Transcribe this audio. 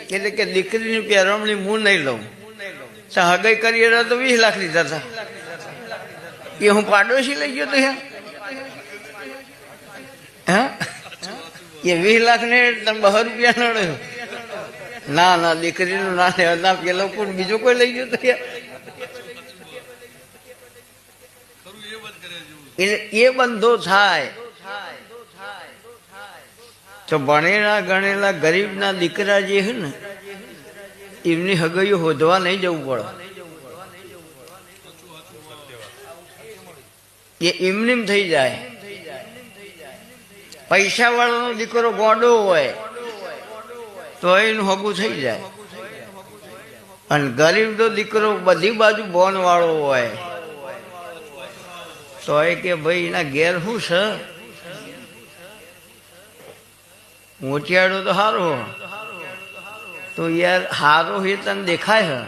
એટલે કે દીકરીની પહેરવણી હું નહીં લઉં તો હગાઈ કરી તો 20 લાખ લીધા હતા એ હું પાડોશી લઈ ગયો તો હા એ 20 લાખ ને તમે 200 રૂપિયા નડ્યો ના ના દીકરીનું ના લેવા ના પેલો કોણ બીજો કોઈ લઈ ગયો તો એટલે એ બંધો થાય તો ભણેલા ગણેલા ગરીબના દીકરા જે છે ને એમની હગાઈઓ હોધવા નહીં જવું પડે એ એમનેમ થઈ જાય પૈસા વાળાનો દીકરો ગોડો હોય તો એનું હગું થઈ જાય અને ગરીબ તો દીકરો બધી બાજુ બોન વાળો હોય તો એ કે ભાઈ એના ઘેર શું છે મોટિયાળો તો સારો તો યાર હારો એ તને દેખાય